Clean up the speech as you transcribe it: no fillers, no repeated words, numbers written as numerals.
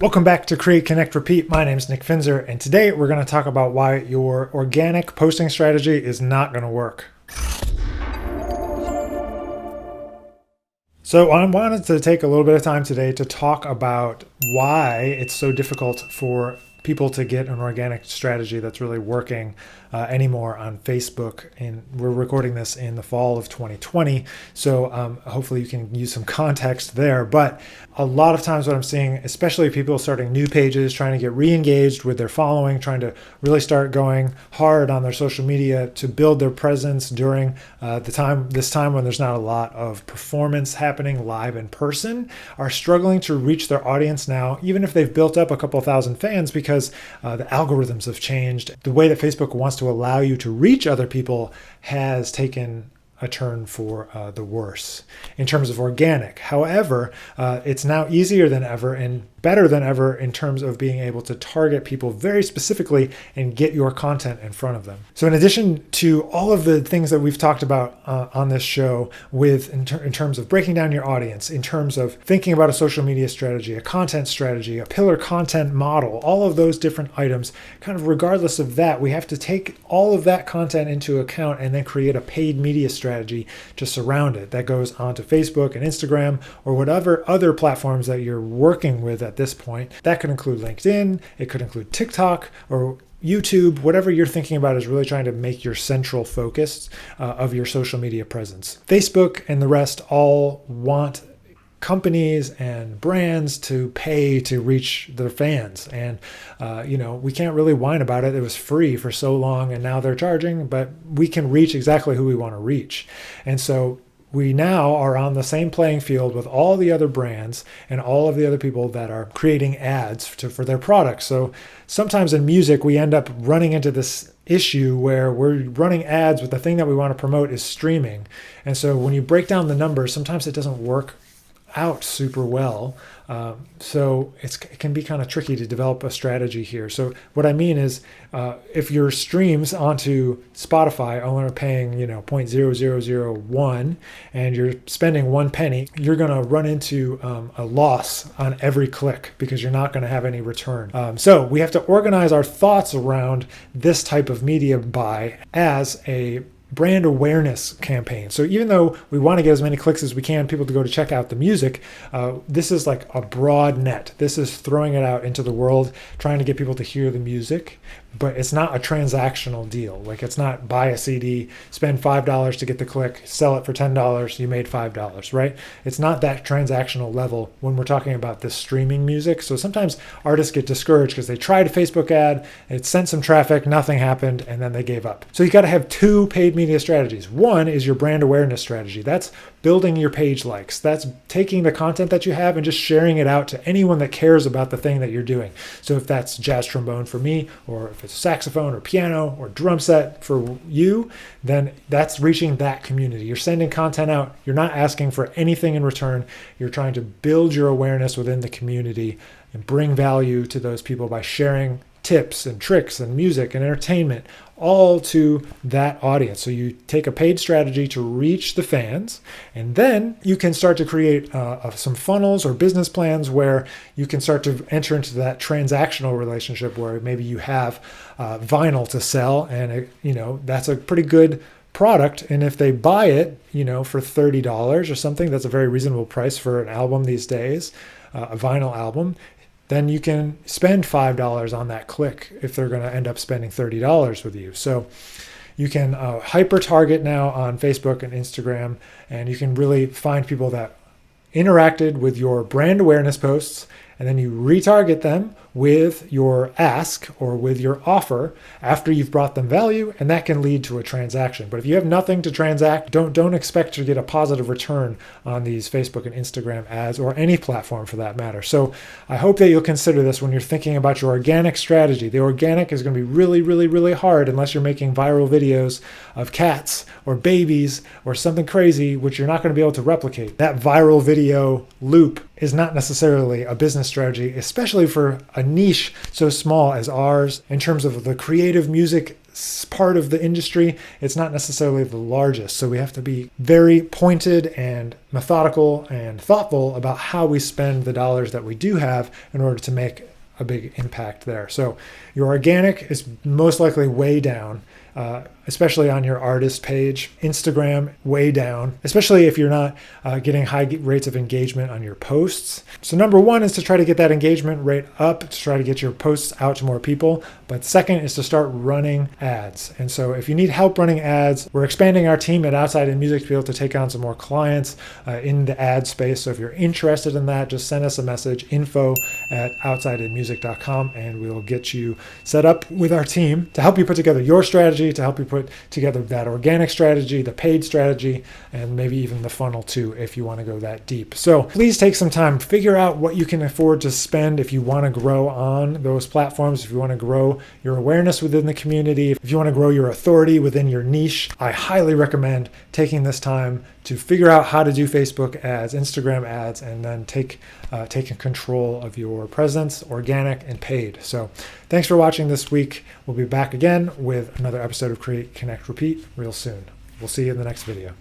Welcome back to Create, Connect, Repeat. My name is Nick Finzer, and today we're going to talk about why your organic posting strategy is not going to work. So I wanted to take a little bit of time today to talk about why it's so difficult for people to get an organic strategy that's really working anymore on Facebook. And we're recording this in the fall of 2020. So hopefully you can use some context there. But a lot of times what I'm seeing, especially people starting new pages, trying to get re-engaged with their following, trying to really start going hard on their social media to build their presence during this time when there's not a lot of performance happening live in person, are struggling to reach their audience now, even if they've built up a couple thousand fans, because the algorithms have changed. The way that Facebook wants to allow you to reach other people has taken a turn for the worse in terms of organic. However, it's now easier than ever and better than ever in terms of being able to target people very specifically and get your content in front of them. So in addition to all of the things that we've talked about on this show in terms of breaking down your audience, in terms of thinking about a social media strategy, a content strategy, a pillar content model, all of those different items, kind of regardless of that, we have to take all of that content into account and then create a paid media strategy to surround it that goes onto Facebook and Instagram or whatever other platforms that you're working with at this point. That could include LinkedIn, it could include TikTok or YouTube, whatever you're thinking about is really trying to make your central focus of your social media presence. Facebook and the rest all want companies and brands to pay to reach their fans. And, we can't really whine about it. It was free for so long and now they're charging, but we can reach exactly who we want to reach. And so we now are on the same playing field with all the other brands and all of the other people that are creating ads for their products. So sometimes in music, we end up running into this issue where we're running ads, but the thing that we want to promote is streaming. And so when you break down the numbers, sometimes it doesn't work out super well. So it can be kind of tricky to develop a strategy here. So what I mean is if your streams onto Spotify only are paying, 0.0001 and you're spending 1 penny, you're going to run into a loss on every click because you're not going to have any return. So we have to organize our thoughts around this type of media buy as a brand awareness campaign. So even though we want to get as many clicks as we can, people to go to check out the music, this is like a broad net. This is throwing it out into the world, trying to get people to hear the music, but it's not a transactional deal. Like it's not buy a CD, spend $5 to get the click, sell it for $10, you made $5, right? It's not that transactional level when we're talking about this streaming music. So sometimes artists get discouraged because they tried a Facebook ad, it sent some traffic, nothing happened, and then they gave up. So you got to have two paid media strategies. One is your brand awareness strategy. That's building your page likes. That's taking the content that you have and just sharing it out to anyone that cares about the thing that you're doing. So if that's jazz trombone for me, or if it's saxophone or piano or drum set for you, then that's reaching that community. You're sending content out. You're not asking for anything in return. You're trying to build your awareness within the community and bring value to those people by sharing tips and tricks and music and entertainment all to that audience. So you take a paid strategy to reach the fans, and then you can start to create some funnels or business plans where you can start to enter into that transactional relationship where maybe you have vinyl to sell, and that's a pretty good product. And if they buy it, for $30 or something, that's a very reasonable price for an album these days, a vinyl album. Then you can spend $5 on that click if they're going to end up spending $30 with you. So you can hyper target now on Facebook and Instagram, and you can really find people that interacted with your brand awareness posts, and then you retarget them with your ask or with your offer after you've brought them value, and that can lead to a transaction. But if you have nothing to transact, don't expect to get a positive return on these Facebook and Instagram ads, or any platform for that matter. So I hope that you'll consider this when you're thinking about your organic strategy. The organic is going to be really, really, really hard unless you're making viral videos of cats or babies or something crazy, which you're not going to be able to replicate. That viral video loop is not necessarily a business strategy, especially for a niche so small as ours in terms of the creative music part of the industry, it's not necessarily the largest. So we have to be very pointed and methodical and thoughtful about how we spend the dollars that we do have in order to make a big impact there. So your organic is most likely way down, especially on your artist page. Instagram, way down, especially if you're not getting high rates of engagement on your posts. So number one is to try to get that engagement rate up, to try to get your posts out to more people. But second is to start running ads. And so if you need help running ads, we're expanding our team at Outside in Music to be able to take on some more clients in the ad space. So if you're interested in that, just send us a message, info@outsideinmusic.com, and we'll get you set up with our team to help you put together your strategy, to help you put together that organic strategy, the paid strategy, and maybe even the funnel too, if you want to go that deep. So please take some time, figure out what you can afford to spend if you want to grow on those platforms, if you want to grow your awareness within the community, if you want to grow your authority within your niche. I highly recommend taking this time to figure out how to do Facebook ads, Instagram ads, and then taking control of your presence, organic and paid. So thanks for watching this week. We'll be back again with another episode of Create, Connect, Repeat real soon. We'll see you in the next video.